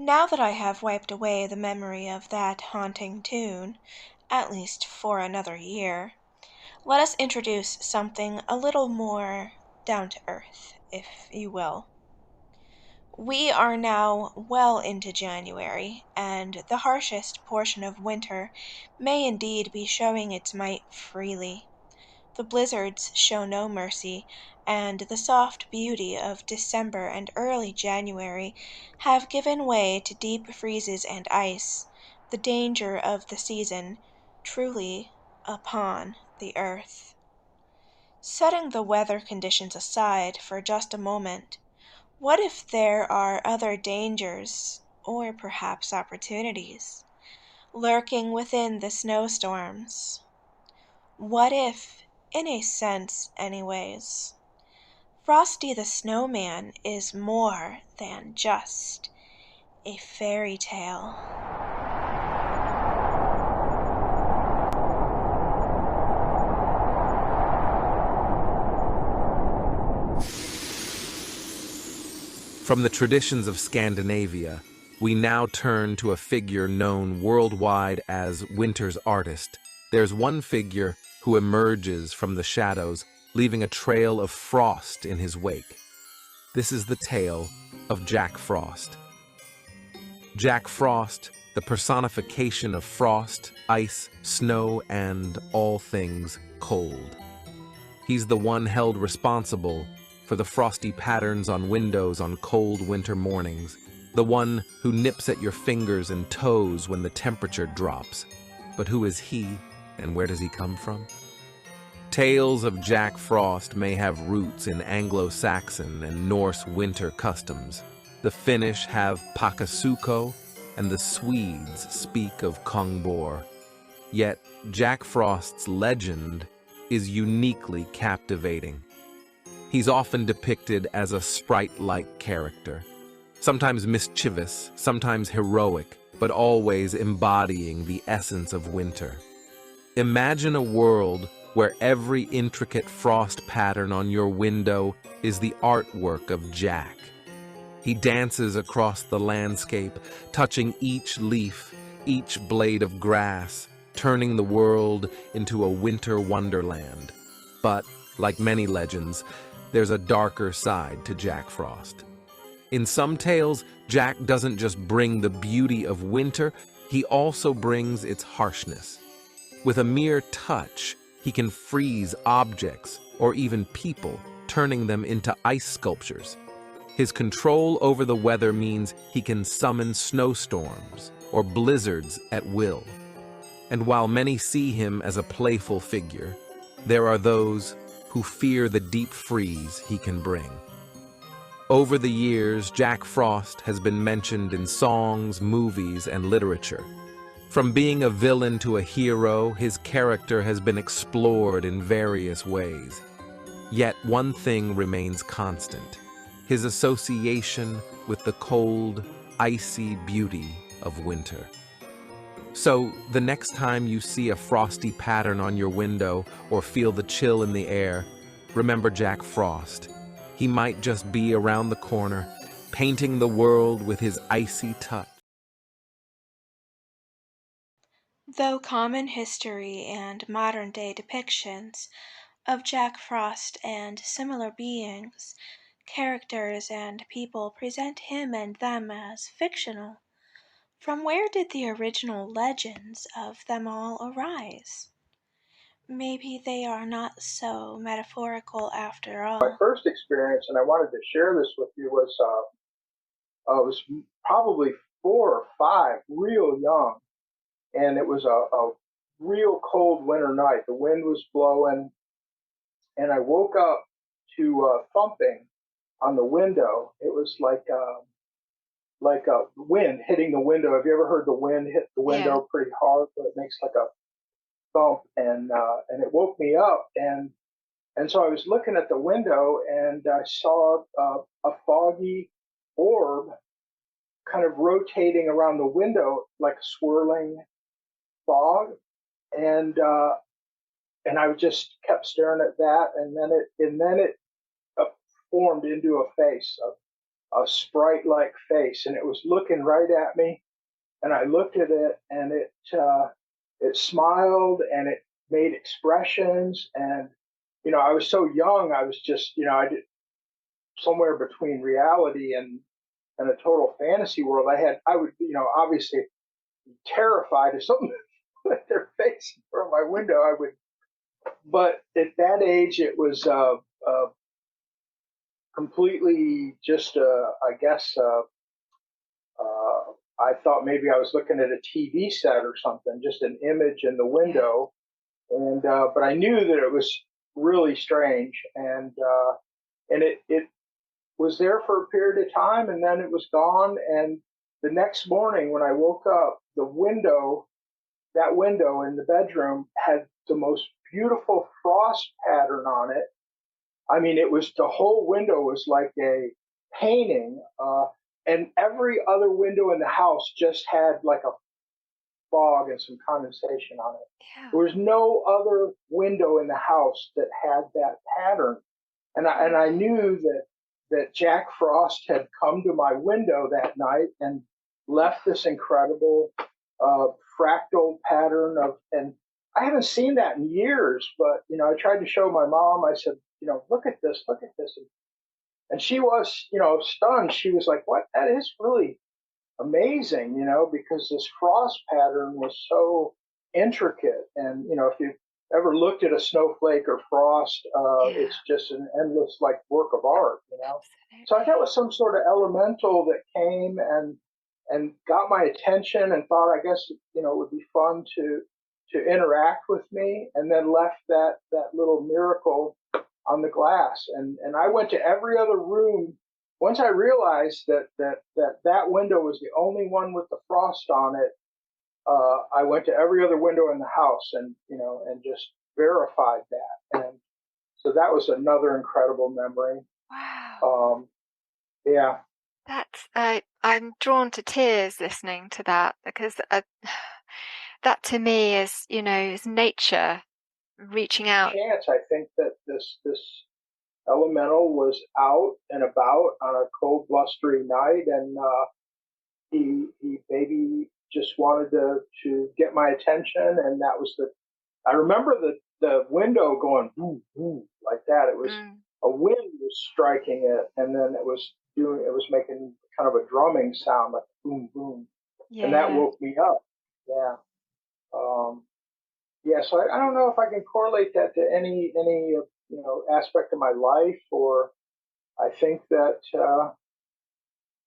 Now that I have wiped away the memory of that haunting tune, at least for another year, let us introduce something a little more down to earth, if you will. We are now well into January, and the harshest portion of winter may indeed be showing its might freely. The blizzards show no mercy, and the soft beauty of December and early January have given way to deep freezes and ice, the danger of the season truly upon the earth. Setting the weather conditions aside for just a moment, what if there are other dangers, or perhaps opportunities, lurking within the snowstorms? What if, in a sense anyways, Frosty the Snowman is more than just a fairy tale? From the traditions of Scandinavia, we now turn to a figure known worldwide as winter's artist. There's one figure who emerges from the shadows, leaving a trail of frost in his wake. This is the tale of Jack Frost. Jack Frost, the personification of frost, ice, snow, and all things cold. He's the one held responsible for the frosty patterns on windows on cold winter mornings, the one who nips at your fingers and toes when the temperature drops. But who is he, and where does he come from? Tales of Jack Frost may have roots in Anglo-Saxon and Norse winter customs. The Finnish have Pakasuko, and the Swedes speak of Kongbor. Yet Jack Frost's legend is uniquely captivating. He's often depicted as a sprite-like character, sometimes mischievous, sometimes heroic, but always embodying the essence of winter. Imagine a world where every intricate frost pattern on your window is the artwork of Jack. He dances across the landscape, touching each leaf, each blade of grass, turning the world into a winter wonderland. But, like many legends, there's a darker side to Jack Frost. In some tales, Jack doesn't just bring the beauty of winter, he also brings its harshness. With a mere touch, he can freeze objects or even people, turning them into ice sculptures. His control over the weather means he can summon snowstorms or blizzards at will. And while many see him as a playful figure, there are those who fear the deep freeze he can bring. Over the years, Jack Frost has been mentioned in songs, movies, and literature. From being a villain to a hero, his character has been explored in various ways. Yet one thing remains constant: his association with the cold, icy beauty of winter. So, the next time you see a frosty pattern on your window or feel the chill in the air, remember Jack Frost. He might just be around the corner, painting the world with his icy touch. Though common history and modern-day depictions of Jack Frost and similar beings, characters, and people present him and them as fictional, from where did the original legends of them all arise? Maybe they are not so metaphorical after My all. first experience, and I wanted to share this with you, was probably 4 or 5, real young, and it was a real cold winter night. The wind was blowing, and I woke up to thumping on the window. It was like a wind hitting the window. Have you ever heard the wind hit the Yeah. window pretty hard? But it makes like a thump, and it woke me up. And so I was looking at the window, and I saw a foggy orb kind of rotating around the window like a swirling fog, and uh, and I just kept staring at that, and then it formed into a face, a sprite-like face, and it was looking right at me. And I looked at it, and it smiled, and it made expressions. And I was so young. I was just, I did somewhere between reality and a total fantasy world. I would, obviously be terrified if something with their face in front of my window. I would, but at that age, it was completely just, I guess, I thought maybe I was looking at a TV set or something, just an image in the window. And but I knew that it was really strange, and it was there for a period of time, and then it was gone. And the next morning when I woke up, that window in the bedroom had the most beautiful frost pattern on it. I mean, it was the whole window was like a painting, and every other window in the house just had like a fog and some condensation on it. Yeah. There was no other window in the house that had that pattern, and I knew that Jack Frost had come to my window that night and left this incredible uh, fractal pattern of, and I haven't seen that in years. But I tried to show my mom. I said, look at this, look at this, and she was, stunned. She was like, "What? That is really amazing," because this frost pattern was so intricate. And if you ever looked at a snowflake or frost, it's just an endless like work of art. So I thought it was some sort of elemental that came and got my attention and thought, I guess, it would be fun to interact with me, and then left that little miracle on the glass. And I went to every other room. Once I realized that window was the only one with the frost on it, I went to every other window in the house, and just verified that. And so that was another incredible memory. Wow. Yeah. I'm drawn to tears listening to that, because that to me is, is nature reaching out. Chance, I think that this elemental was out and about on a cold, blustery night, and he maybe just wanted to get my attention, and that was the. I remember the window going boom boom like that. It was a wind was striking it, and then it was making kind of a drumming sound like boom boom, and that woke me up. Yeah. Yeah, so I don't know if I can correlate that to any aspect of my life, or I think that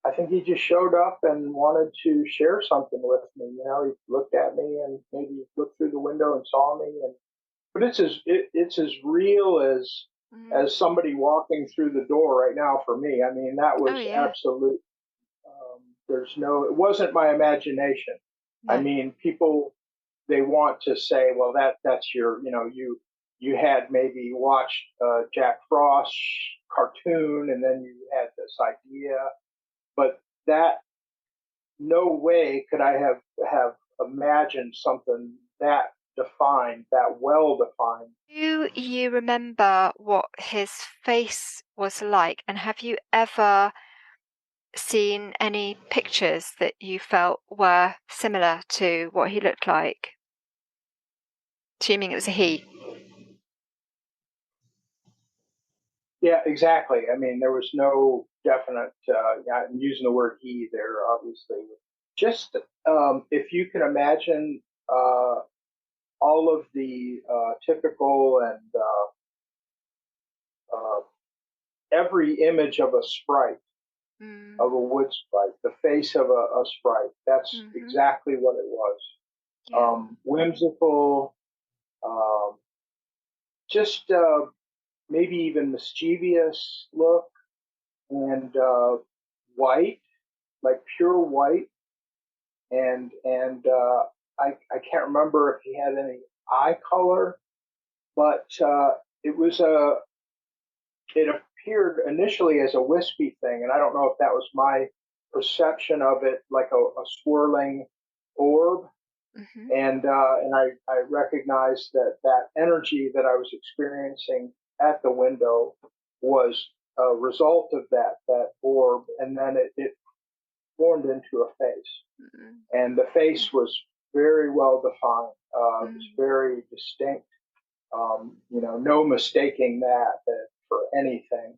I think he just showed up and wanted to share something with me. He looked at me and maybe looked through the window and saw me, and but it's as real as somebody walking through the door right now for me. I mean, that was absolute. It wasn't my imagination. No. I mean, people, they want to say, well, that's your, you had maybe watched Jack Frost cartoon, and then you had this idea, but that, no way could I have imagined something that defined, that well defined. Do you remember what his face was like, and have you ever seen any pictures that you felt were similar to what he looked like? Assuming it was a he. Yeah, exactly. I mean, there was no definite. I'm using the word he there, obviously. Just if you can imagine all of the typical and every image of a sprite, of a wood sprite, the face of a sprite. That's exactly what it was. Yeah. Whimsical, just maybe even mischievous look, and white, like pure white, and I can't remember if he had any eye color, but it appeared initially as a wispy thing, and I don't know if that was my perception of it, like a swirling orb. And I recognized that energy that I was experiencing at the window was result of that orb, and then it formed into a face. Mm. And the face was very well defined. It was very distinct. No mistaking that for anything.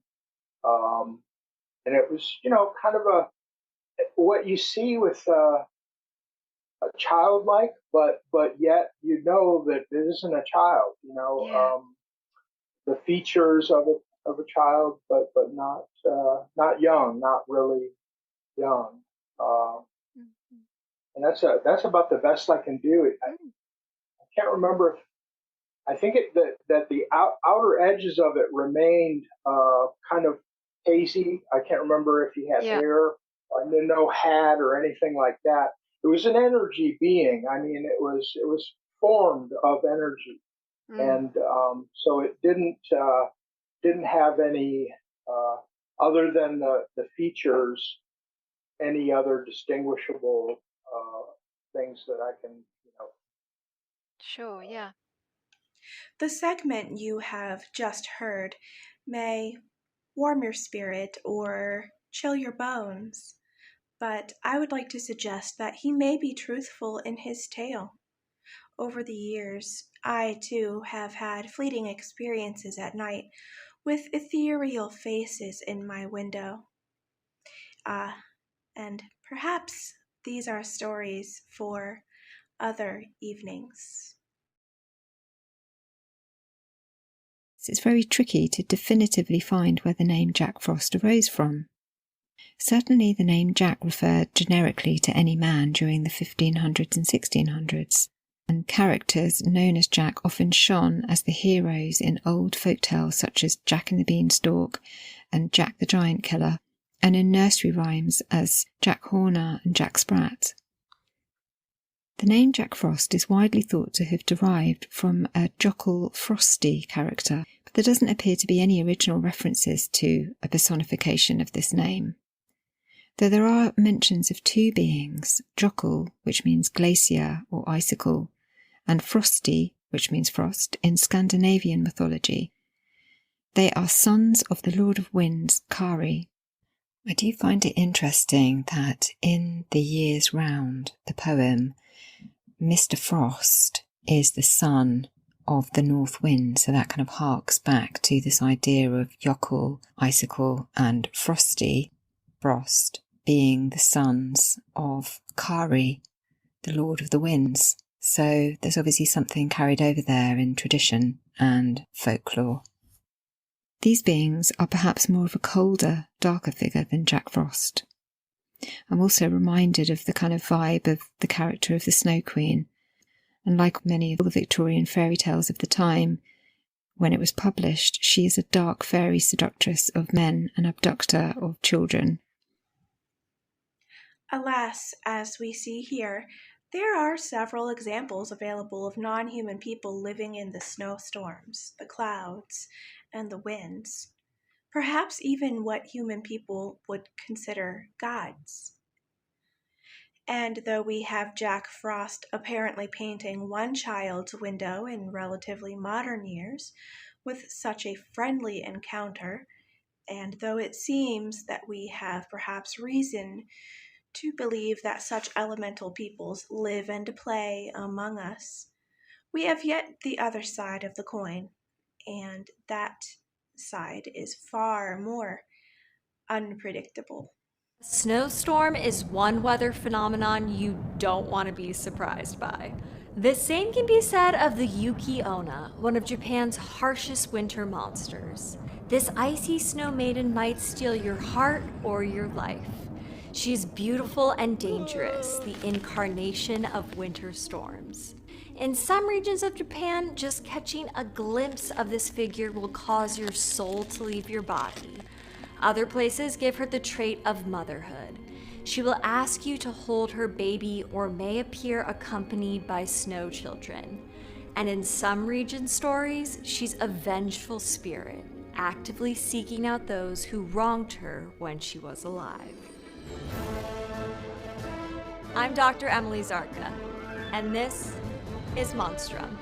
And it was, kind of what you see with a childlike, but yet that it isn't a child. Yeah. The features of a child, but not young, not really young. Uh, Mhm. and that's about the best I can do. I can't remember if I think that the outer edges of it remained kind of hazy. I can't remember if he had Yeah. hair, or no hat or anything like that. It was an energy being. I mean, it was formed of energy, Mm. and so it didn't have any uh, other than the features, any other distinguishable things that I can, Sure, yeah. The segment you have just heard may warm your spirit or chill your bones, but I would like to suggest that he may be truthful in his tale. Over the years, I too have had fleeting experiences at night with ethereal faces in my window. Ah, and perhaps these are stories for other evenings. It's very tricky to definitively find where the name Jack Frost arose from. Certainly the name Jack referred generically to any man during the 1500s and 1600s, and characters known as Jack often shone as the heroes in old folk tales such as Jack and the Beanstalk and Jack the Giant Killer, and in nursery rhymes as Jack Horner and Jack Sprat. The name Jack Frost is widely thought to have derived from a jockle Frosty character, but there doesn't appear to be any original references to a personification of this name. Though there are mentions of two beings, jockle, which means glacier or icicle, and Frosty, which means frost, in Scandinavian mythology. They are sons of the Lord of Winds, Kari. I do find it interesting that in The Year's Round, the poem, Mr. Frost is the son of the North Wind, so that kind of harks back to this idea of Jockle, icicle, and Frosty, frost, being the sons of Kari, the Lord of the Winds. So there's obviously something carried over there in tradition and folklore. These beings are perhaps more of a colder, darker figure than Jack Frost. I'm also reminded of the kind of vibe of the character of the Snow Queen, and like many of the Victorian fairy tales of the time, when it was published, she is a dark fairy seductress of men and abductor of children. Alas, as we see here, there are several examples available of non-human people living in the snowstorms, the clouds, and the winds. Perhaps even what human people would consider gods. And though we have Jack Frost apparently painting one child's window in relatively modern years with such a friendly encounter, and though it seems that we have perhaps reason to believe that such elemental peoples live and play among us, we have yet the other side of the coin, and that side is far more unpredictable. A snowstorm is one weather phenomenon you don't want to be surprised by. The same can be said of the Yuki-Onna, one of Japan's harshest winter monsters. This icy snow maiden might steal your heart or your life. She is beautiful and dangerous, the incarnation of winter storms. In some regions of Japan, just catching a glimpse of this figure will cause your soul to leave your body. Other places give her the trait of motherhood. She will ask you to hold her baby or may appear accompanied by snow children. And in some region stories, she's a vengeful spirit, actively seeking out those who wronged her when she was alive. I'm Dr. Emily Zarka, and this is Monstrum.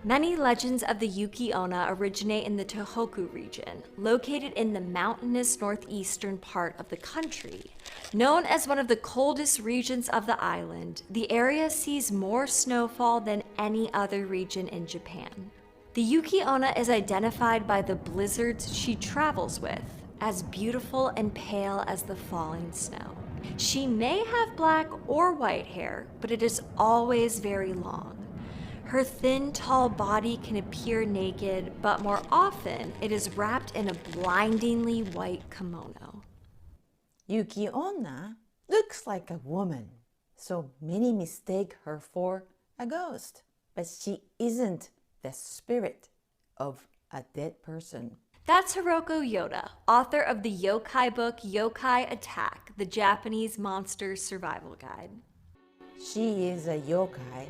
Many legends of the Yuki-Onna originate in the Tohoku region, located in the mountainous northeastern part of the country. Known as one of the coldest regions of the island, the area sees more snowfall than any other region in Japan. The Yuki-Onna is identified by the blizzards she travels with, as beautiful and pale as the falling snow. She may have black or white hair, but it is always very long. Her thin, tall body can appear naked, but more often it is wrapped in a blindingly white kimono. Yuki-Onna looks like a woman, so many mistake her for a ghost, but she isn't the spirit of a dead person. That's Hiroko Yoda, author of the yokai book Yokai Attack, the Japanese Monsters Survival Guide. She is a yokai,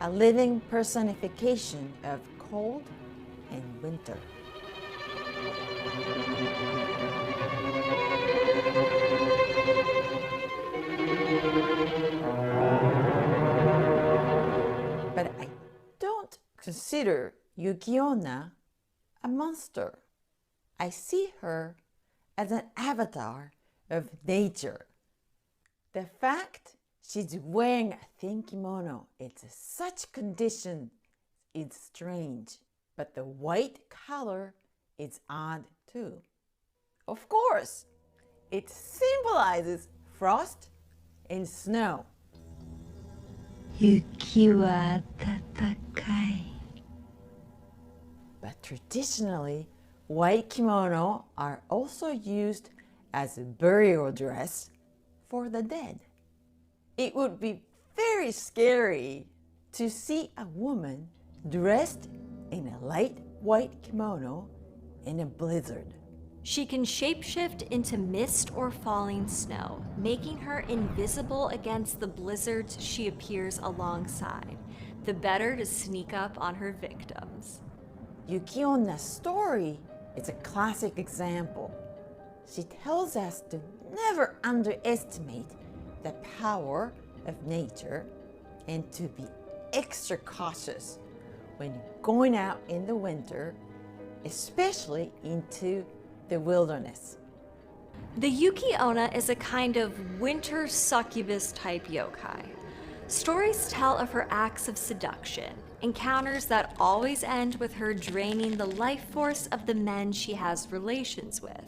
a living personification of cold and winter. But I don't consider Yuki-Onna a monster. I see her as an avatar of nature. The fact she's wearing a thin kimono, it's such condition, it's strange. But the white color is odd too. Of course, it symbolizes frost and snow. Yuki wa tatakai. But traditionally, white kimono are also used as a burial dress for the dead. It would be very scary to see a woman dressed in a light white kimono in a blizzard. She can shapeshift into mist or falling snow, making her invisible against the blizzards she appears alongside, the better to sneak up on her victims. Yuki-Onna's story is a classic example. She tells us to never underestimate the power of nature and to be extra cautious when going out in the winter, especially into the wilderness. The Yuki-Onna is a kind of winter succubus type yokai. Stories tell of her acts of seduction, encounters that always end with her draining the life force of the men she has relations with.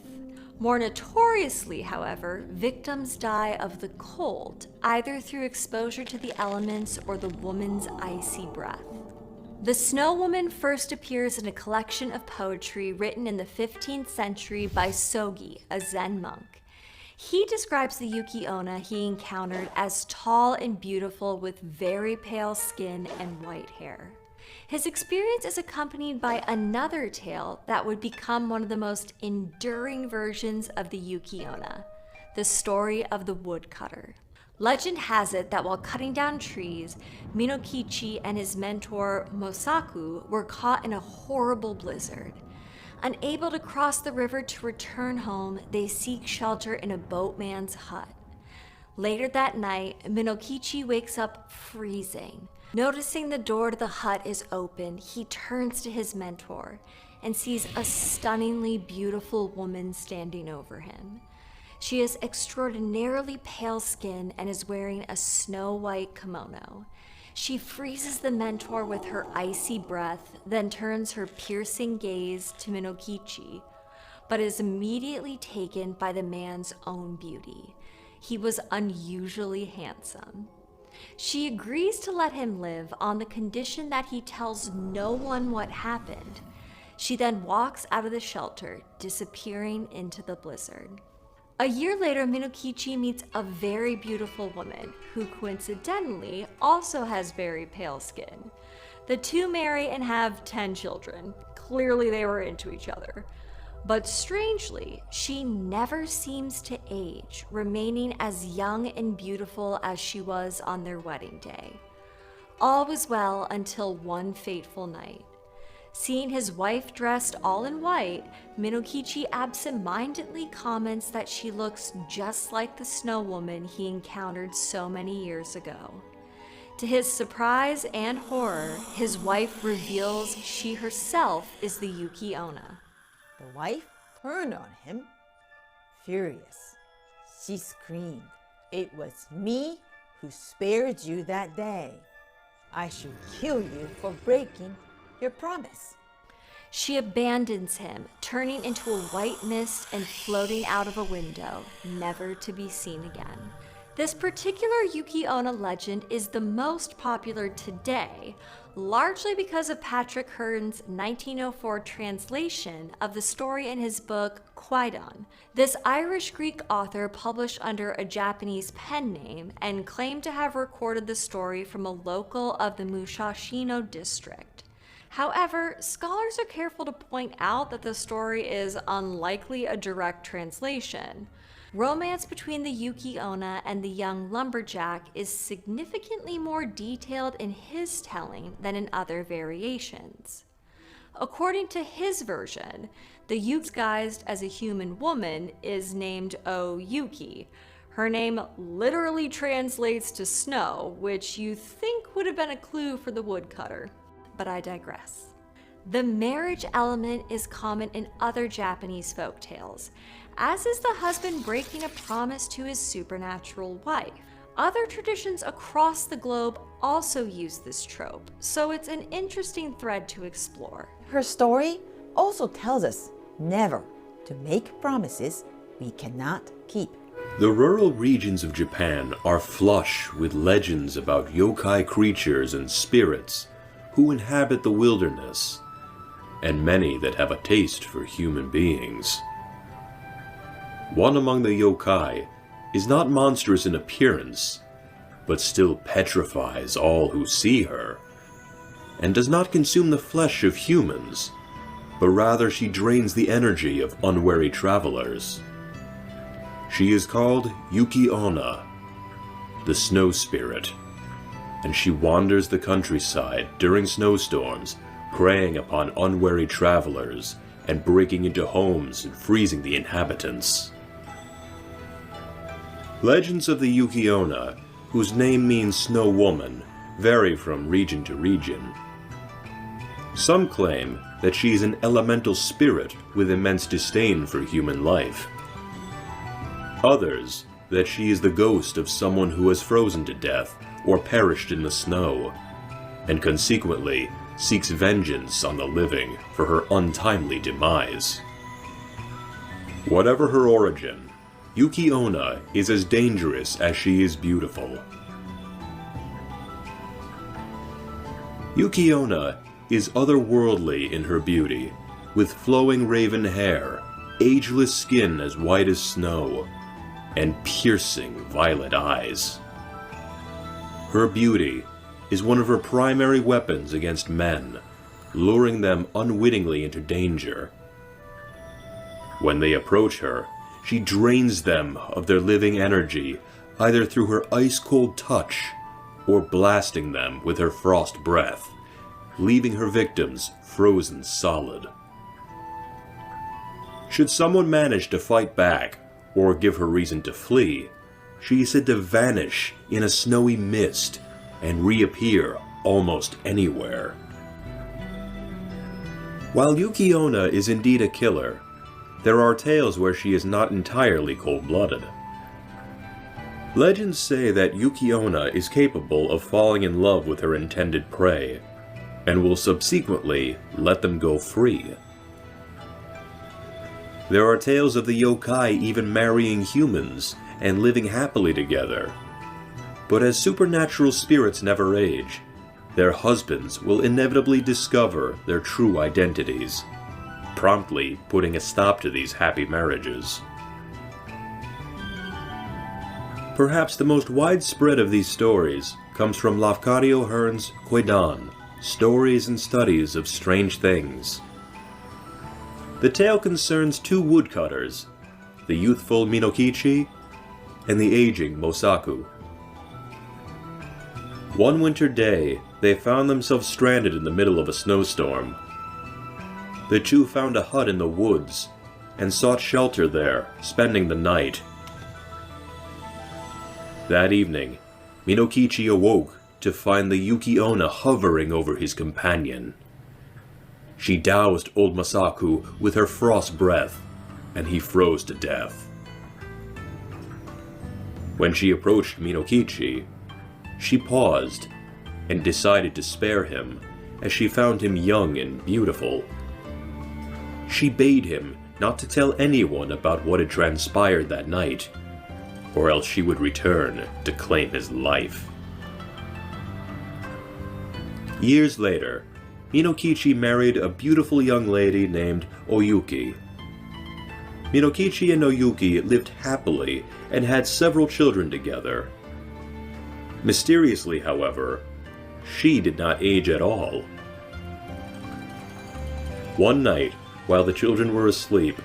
More notoriously, however, victims die of the cold, either through exposure to the elements or the woman's icy breath. The Snow Woman first appears in a collection of poetry written in the 15th century by Sogi, a Zen monk. He describes the Yuki-Onna he encountered as tall and beautiful with very pale skin and white hair. His experience is accompanied by another tale that would become one of the most enduring versions of the Yuki-Onna, the story of the woodcutter. Legend has it that while cutting down trees, Minokichi and his mentor Mosaku were caught in a horrible blizzard. Unable to cross the river to return home, they seek shelter in a boatman's hut. Later that night, Minokichi wakes up freezing. Noticing the door to the hut is open, he turns to his mentor and sees a stunningly beautiful woman standing over him. She has extraordinarily pale skin and is wearing a snow-white kimono. She freezes the mentor with her icy breath, then turns her piercing gaze to Minokichi, but is immediately taken by the man's own beauty. He was unusually handsome. She agrees to let him live on the condition that he tells no one what happened. She then walks out of the shelter, disappearing into the blizzard. A year later, Minokichi meets a very beautiful woman who coincidentally also has very pale skin. The two marry and have 10 children. Clearly they were into each other. But strangely, she never seems to age, remaining as young and beautiful as she was on their wedding day. All was well until one fateful night. Seeing his wife dressed all in white, Minokichi absent-mindedly comments that she looks just like the snow woman he encountered so many years ago. To his surprise and horror, his wife reveals she herself is the Yuki-Onna. The wife turned on him, furious. She screamed, "It was me who spared you that day. I should kill you for breaking your promise." She abandons him, turning into a white mist and floating out of a window, never to be seen again. This particular Yuki-Onna legend is the most popular today, largely because of Patrick Hearn's 1904 translation of the story in his book Kwaidan. This Irish-Greek author published under a Japanese pen name and claimed to have recorded the story from a local of the Mushashino district. However, scholars are careful to point out that the story is unlikely a direct translation. Romance between the Yuki-Onna and the young lumberjack is significantly more detailed in his telling than in other variations. According to his version, the Yuki disguised as a human woman is named O-Yuki. Her name literally translates to snow, which you think would have been a clue for the woodcutter. But I digress. The marriage element is common in other Japanese folktales, as is the husband breaking a promise to his supernatural wife. Other traditions across the globe also use this trope, so it's an interesting thread to explore. Her story also tells us never to make promises we cannot keep. The rural regions of Japan are flush with legends about yokai creatures and spirits who inhabit the wilderness, and many that have a taste for human beings. One among the yokai is not monstrous in appearance, but still petrifies all who see her, and does not consume the flesh of humans, but rather she drains the energy of unwary travelers. She is called Yuki-Onna, the snow spirit, and she wanders the countryside during snowstorms, preying upon unwary travelers and breaking into homes and freezing the inhabitants. Legends of the Yuki-Onna, whose name means snow woman, vary from region to region. Some claim that she is an elemental spirit with immense disdain for human life. Others, that she is the ghost of someone who has frozen to death or perished in the snow, and consequently seeks vengeance on the living for her untimely demise. Whatever her origin, Yuki-Onna is as dangerous as she is beautiful. Yuki-Onna is otherworldly in her beauty, with flowing raven hair, ageless skin as white as snow, and piercing violet eyes. Her beauty is one of her primary weapons against men, luring them unwittingly into danger. When they approach her, she drains them of their living energy, either through her ice-cold touch or blasting them with her frost breath, leaving her victims frozen solid. Should someone manage to fight back or give her reason to flee, she is said to vanish in a snowy mist and reappear almost anywhere. While Yuki-Onna is indeed a killer, there are tales where she is not entirely cold-blooded. Legends say that Yuki-Onna is capable of falling in love with her intended prey, and will subsequently let them go free. There are tales of the yokai even marrying humans and living happily together. But as supernatural spirits never age, their husbands will inevitably discover their true identities, promptly putting a stop to these happy marriages. Perhaps the most widespread of these stories comes from Lafcadio Hearn's Kwaidan, Stories and Studies of Strange Things. The tale concerns two woodcutters, the youthful Minokichi and the aging Mosaku. One winter day, they found themselves stranded in the middle of a snowstorm. The two found a hut in the woods and sought shelter there, spending the night. That evening, Minokichi awoke to find the Yuki-Onna hovering over his companion. She doused old Masaku with her frost breath, and he froze to death. When she approached Minokichi, she paused and decided to spare him, as she found him young and beautiful. She bade him not to tell anyone about what had transpired that night, or else she would return to claim his life. Years later, Minokichi married a beautiful young lady named Oyuki. Minokichi and Oyuki lived happily and had several children together. Mysteriously, however, she did not age at all. One night, while the children were asleep,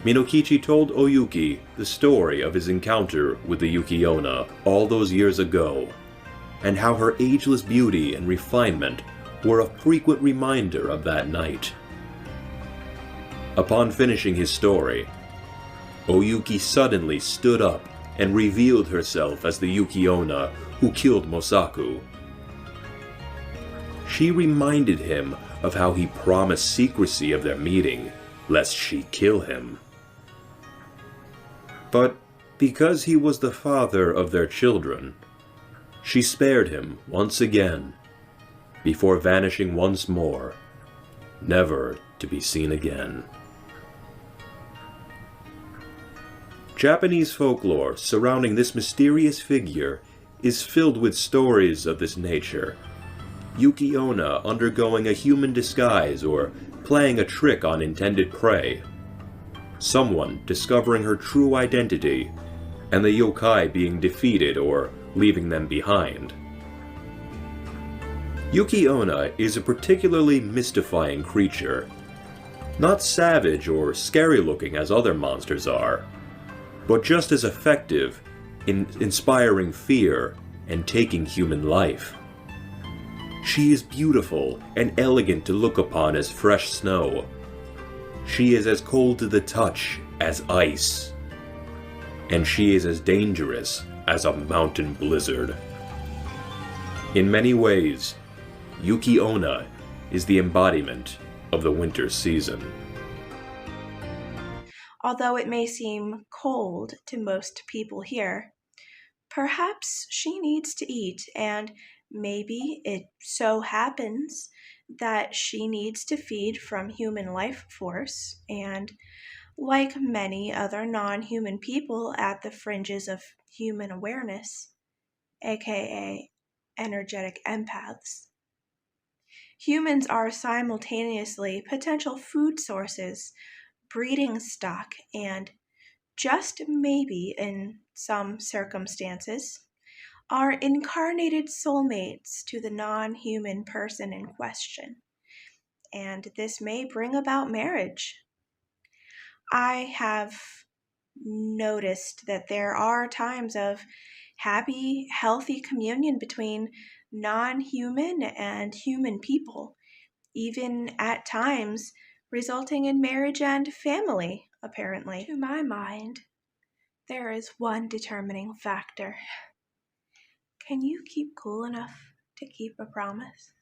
Minokichi told Oyuki the story of his encounter with the Yuki-Onna all those years ago, and how her ageless beauty and refinement were a frequent reminder of that night. Upon finishing his story, Oyuki suddenly stood up and revealed herself as the Yuki-Onna who killed Mosaku. She reminded him of how he promised secrecy of their meeting, lest she kill him. But because he was the father of their children, she spared him once again, before vanishing once more, never to be seen again. Japanese folklore surrounding this mysterious figure is filled with stories of this nature. Yuki-Onna undergoing a human disguise or playing a trick on intended prey. Someone discovering her true identity, and the yokai being defeated or leaving them behind. Yuki-Onna is a particularly mystifying creature. Not savage or scary-looking as other monsters are, but just as effective in inspiring fear and taking human life. She is beautiful and elegant to look upon as fresh snow. She is as cold to the touch as ice. And she is as dangerous as a mountain blizzard. In many ways, Yuki-Onna is the embodiment of the winter season. Although it may seem cold to most people here, perhaps she needs to eat, and maybe it so happens that she needs to feed from human life force, and like many other non-human people at the fringes of human awareness, aka energetic empaths, humans are simultaneously potential food sources, breeding stock, and just maybe in some circumstances, are incarnated soulmates to the non-human person in question, and this may bring about marriage. I have noticed that there are times of happy, healthy communion between non-human and human people, even at times resulting in marriage and family, apparently. To my mind, there is one determining factor. Can you keep cool enough to keep a promise?